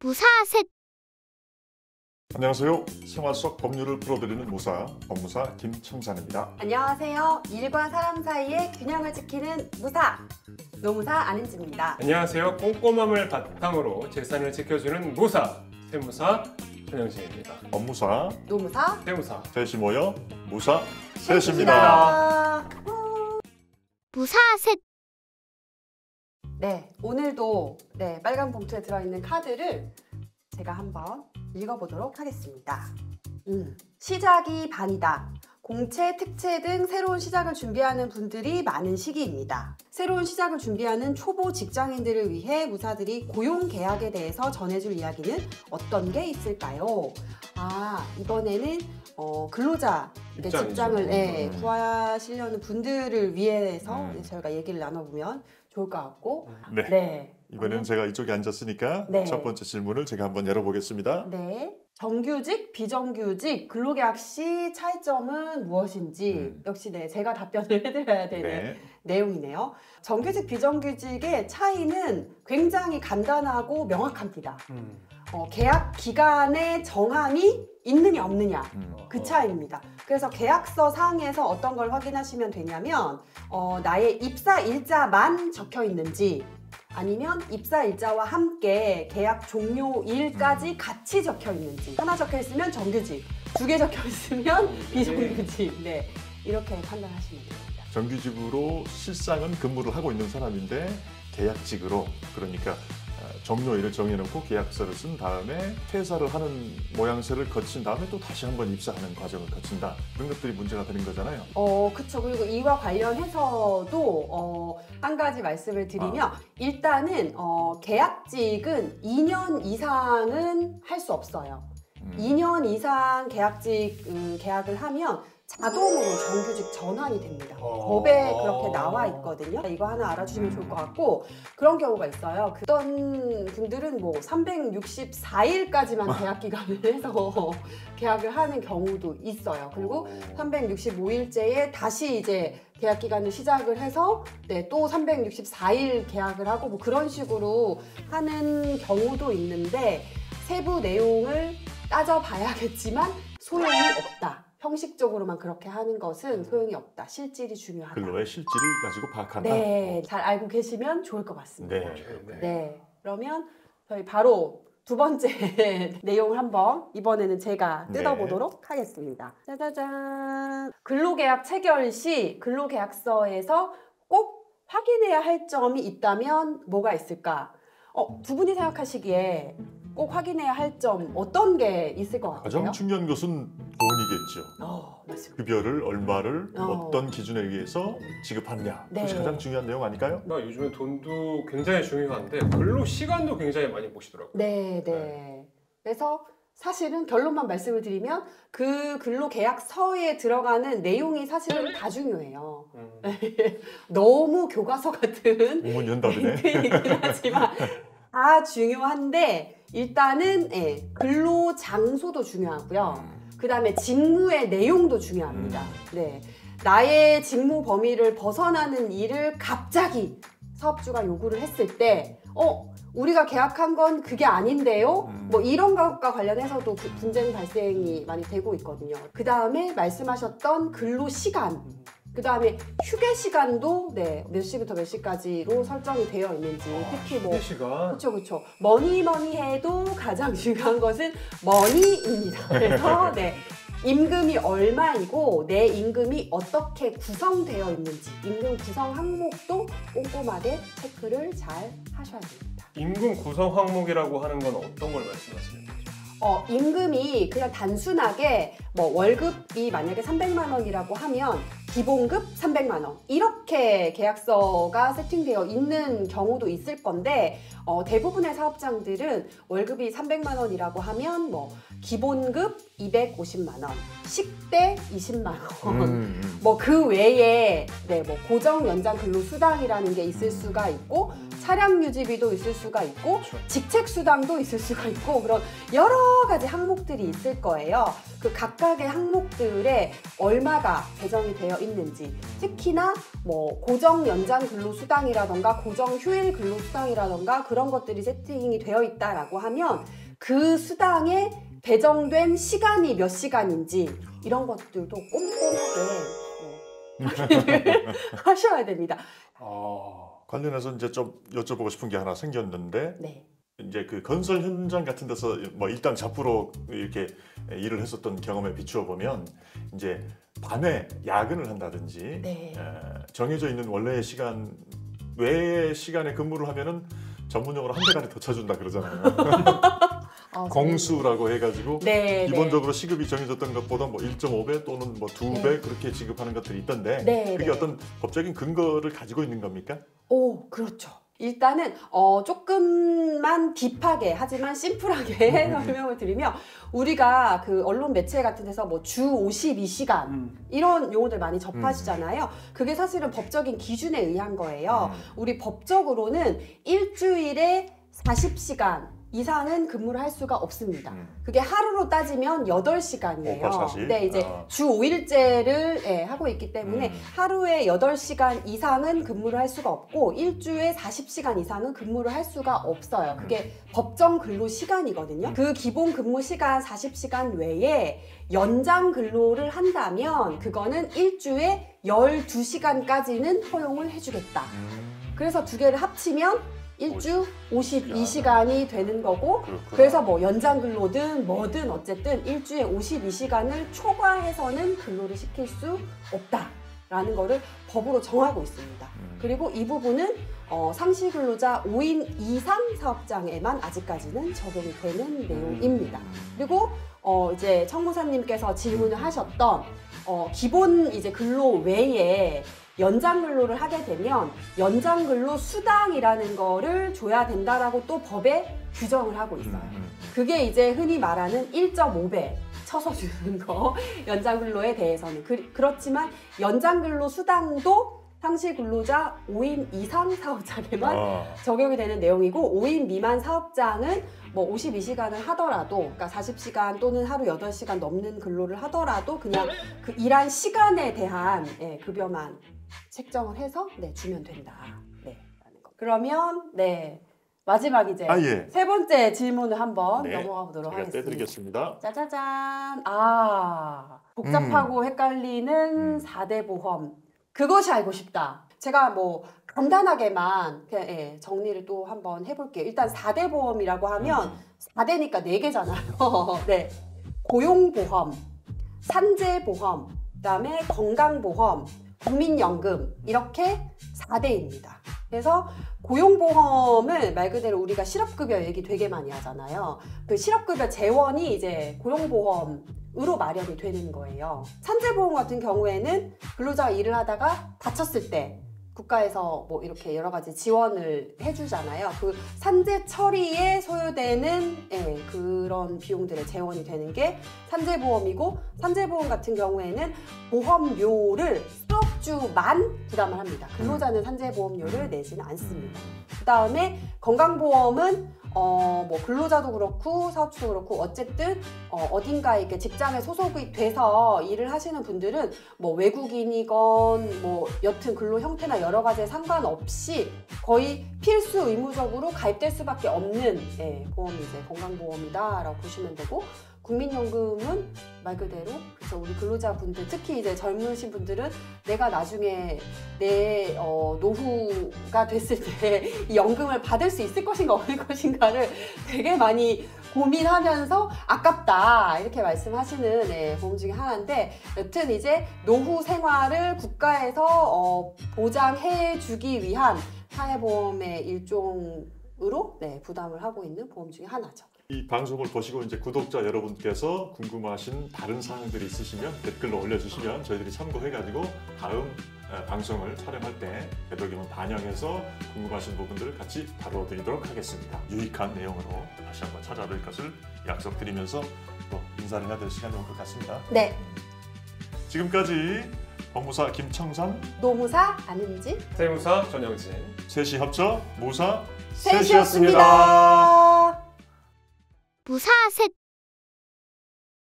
무사셋. 안녕하세요. 생활 속 법률을 풀어드리는 무사, 법무사 김청산입니다. 안녕하세요. 일과 사람 사이의 균형을 지키는 무사, 노무사 안은지입니다. 안녕하세요. 꼼꼼함을 바탕으로 재산을 지켜주는 무사, 세무사 전영진입니다. 법무사, 노무사, 세무사. 셋이 모여 무사 셋입니다. 무사셋. 네, 오늘도 빨간 봉투에 들어있는 카드를 제가 한번 읽어보도록 하겠습니다. 시작이 반이다. 공채, 특채 등 새로운 시작을 준비하는 분들이 많은 시기입니다. 새로운 시작을 준비하는 초보 직장인들을 위해 무사들이 고용계약에 대해서 전해줄 이야기는 어떤 게 있을까요? 이번에는 근로자 직장을 구하시려는 분들을 위해서 저희가 얘기를 나눠보면 좋을 것 같고 이번에는 제가 이쪽에 앉았으니까 첫 번째 질문을 제가 한번 열어보겠습니다. 네. 정규직, 비정규직, 근로계약 시 차이점은 무엇인지 역시 제가 답변을 해드려야 되는 내용이네요. 정규직, 비정규직의 차이는 굉장히 간단하고 명확합니다. 계약 기간의 정함이 있느냐 없느냐 그 차이입니다. 그래서 계약서 상에서 어떤 걸 확인하시면 되냐면 나의 입사 일자만 적혀 있는지 아니면 입사 일자와 함께 계약 종료일까지 같이 적혀 있는지, 하나 적혀 있으면 정규직, 두 개 적혀 있으면 비정규직, 이렇게 판단하시면 됩니다. 정규직으로 실상은 근무를 하고 있는 사람인데 계약직으로, 그러니까 종료일을 정해놓고 계약서를 쓴 다음에 퇴사를 하는 모양새를 거친 다음에 또 다시 한번 입사하는 과정을 거친다. 그런 것들이 문제가 되는 거잖아요. 그렇죠. 그리고 이와 관련해서도 한 가지 말씀을 드리면 일단은 계약직은 2년 이상은 할 수 없어요. 2년 이상 계약을 하면 자동으로 정규직 전환이 됩니다. 법에 그렇게 나와 있거든요. 이거 하나 알아주시면 좋을 것 같고, 그런 경우가 있어요. 어떤 분들은 364일까지만 계약 기간을 해서 계약을 하는 경우도 있어요. 그리고 365일째에 다시 이제 계약 기간을 시작을 해서 또 364일 계약을 하고 그런 식으로 하는 경우도 있는데, 세부 내용을 따져봐야겠지만 소용이 없다. 형식적으로만 그렇게 하는 것은 소용이 없다. 실질이 중요하다. 근로의 실질을 가지고 파악한다. 잘 알고 계시면 좋을 것 같습니다. 네. 그러면 저희 바로 두 번째 내용을 한번 이번에는 제가 뜯어보도록 하겠습니다. 짜자잔. 근로계약 체결 시 근로계약서에서 꼭 확인해야 할 점이 있다면 뭐가 있을까? 두 분이 생각하시기에 꼭 확인해야 할 점 어떤 게 있을 것 같아요? 가장 중요한 것은 돈이겠죠. 맞습니다. 급여를 얼마를 어떤 기준에 의해서 지급하느냐. 그것이 가장 중요한 내용 아닐까요? 요즘에 돈도 굉장히 중요한데 근로 시간도 굉장히 많이 보시더라고요. 그래서 사실은 결론만 말씀을 드리면 그 근로계약서에 들어가는 내용이 사실은 다 중요해요. 너무 교과서 같은 공문 연답이네. 얘기긴 하지만 다 중요한데, 일단은 근로 장소도 중요하고요. 그 다음에 직무의 내용도 중요합니다. 나의 직무 범위를 벗어나는 일을 갑자기 사업주가 요구를 했을 때 우리가 계약한 건 그게 아닌데요? 이런 것과 관련해서도 분쟁 발생이 많이 되고 있거든요. 그 다음에 말씀하셨던 근로 시간, 그 다음에 휴게 시간도 몇 시부터 몇 시까지로 설정이 되어 있는지, 특히 휴게 시간. 그렇죠. 뭐니 해도 가장 중요한 것은 머니입니다. 그래서 임금이 얼마이고 내 임금이 어떻게 구성되어 있는지, 임금 구성 항목도 꼼꼼하게 체크를 잘 하셔야 됩니다. 임금 구성 항목이라고 하는 건 어떤 걸 말씀하시는 거죠? 임금이 그냥 단순하게 월급이 만약에 300만 원이라고 하면 기본급 300만 원 이렇게 계약서가 세팅되어 있는 경우도 있을 건데, 대부분의 사업장들은 월급이 300만 원이라고 하면 기본급 250만 원, 식대 20만 원, 그 외에 고정 연장 근로수당이라는 게 있을 수가 있고, 차량 유지비도 있을 수가 있고 그렇죠. 직책 수당도 있을 수가 있고 그런 여러 가지 항목들이 있을 거예요. 그 각각의 항목들에 얼마가 배정이 되어 있는지, 특히나 뭐 고정 연장 근로 수당이라던가 고정 휴일 근로 수당이라던가 그런 것들이 세팅이 되어 있다라고 하면 그 수당에 배정된 시간이 몇 시간인지 이런 것들도 꼼꼼하게 확인을 하셔야 됩니다. 관련해서 이제 좀 여쭤보고 싶은 게 하나 생겼는데 네. 이제 그 건설 현장 같은 데서 뭐 일당 잡부로 이렇게 일을 했었던 경험에 비추어 보면 이제 밤에 야근을 한다든지 네. 정해져 있는 원래의 시간 외의 시간에 근무를 하면은 전문용어로 한 대가리 더 쳐준다 그러잖아요. 공수라고 해가지고 네, 기본적으로 시급이 정해졌던 것보다 뭐 1.5배 또는 뭐 2배 네. 그렇게 지급하는 것들이 있던데 네, 그게 네. 어떤 법적인 근거를 가지고 있는 겁니까? 오, 그렇죠. 일단은 조금만 딥하게 하지만 심플하게 설명을 드리면 우리가 그 언론 매체 같은 데서 뭐 주 52시간 이런 용어들 많이 접하시잖아요. 그게 사실은 법적인 기준에 의한 거예요. 우리 법적으로는 일주일에 40시간 이상은 근무를 할 수가 없습니다. 그게 하루로 따지면 8시간이에요. 5/40? 네, 이제 주 5일제를 하고 있기 때문에 하루에 8시간 이상은 근무를 할 수가 없고 일주에 40시간 이상은 근무를 할 수가 없어요. 그게 법정 근로 시간이거든요. 그 기본 근무 시간 40시간 외에 연장 근로를 한다면 그거는 일주에 12시간까지는 허용을 해주겠다. 그래서 두 개를 합치면 일주 52시간이 되는 거고 그렇구나. 그래서 뭐 연장 근로든 뭐든 어쨌든 일주에 52시간을 초과해서는 근로를 시킬 수 없다라는 거를 법으로 정하고 있습니다. 그리고 이 부분은 상시 근로자 5인 이상 사업장에만 아직까지는 적용이 되는 내용입니다. 그리고 이제 청무사님께서 질문을 하셨던 기본 이제 근로 외에 연장 근로를 하게 되면 연장 근로 수당이라는 거를 줘야 된다라고 또 법에 규정을 하고 있어요. 그게 이제 흔히 말하는 1.5배 쳐서 주는 거 연장 근로에 대해서는 그렇지만 연장 근로 수당도 상시 근로자 5인 이상 사업장에만 적용이 되는 내용이고 5인 미만 사업장은 뭐 52시간을 하더라도 그러니까 40시간 또는 하루 8시간 넘는 근로를 하더라도 그냥 그 일한 시간에 대한 급여만 책정을 해서 주면 된다. 네, 라는 거. 그러면 마지막 이제 예. 세 번째 질문을 한번 네, 넘어가 보도록 제가 하겠습니다. 떼드리겠습니다. 짜자잔. 복잡하고 헷갈리는 4대 보험. 그것이 알고 싶다. 제가 뭐 간단하게만 그냥 정리를 또 한번 해볼게요. 일단 4대 보험이라고 하면 4대니까 4개잖아요. 네. 고용보험, 산재보험, 그다음에 건강보험, 국민연금 이렇게 4대입니다. 그래서 고용보험을 말 그대로 우리가 실업급여 얘기 되게 많이 하잖아요. 그 실업급여 재원이 이제 고용보험으로 마련이 되는 거예요. 산재보험 같은 경우에는 근로자가 일을 하다가 다쳤을 때 국가에서 뭐 이렇게 여러 가지 지원을 해주잖아요. 그 산재 처리에 소요되는 그런 비용들의 재원이 되는 게 산재보험이고 산재보험 같은 경우에는 보험료를 사업주만 부담을 합니다. 근로자는 산재보험료를 내지는 않습니다. 그 다음에 건강보험은 뭐 근로자도 그렇고 사업주도 그렇고 어쨌든 어딘가에 이렇게 직장에 소속이 돼서 일을 하시는 분들은 뭐 외국인이건 뭐 여튼 근로 형태나 여러 가지에 상관없이 거의 필수 의무적으로 가입될 수밖에 없는 보험이 이제 건강보험이다라고 보시면 되고 국민연금은 말 그대로 그래서 우리 근로자분들 특히 이제 젊으신 분들은 내가 나중에 내 노후가 됐을 때 이 연금을 받을 수 있을 것인가 없을 것인가를 되게 많이 고민하면서 아깝다 이렇게 말씀하시는 보험 중에 하나인데 여튼 이제 노후 생활을 국가에서 보장해 주기 위한 사회보험의 일종으로 부담을 하고 있는 보험 중에 하나죠. 이 방송을 보시고 이제 구독자 여러분께서 궁금하신 다른 사항들이 있으시면 댓글로 올려주시면 저희들이 참고해가지고 다음 방송을 촬영할 때 되도록이면 반영해서 궁금하신 부분들을 같이 다뤄드리도록 하겠습니다. 유익한 내용으로 다시 한번 찾아뵐 것을 약속드리면서 또 인사를 해야 될 시간이 온 것 같습니다. 네. 지금까지 법무사 김청산, 노무사 안은지, 세무사 전영진. 셋이 합쳐 무사 셋이었습니다. 무사 셋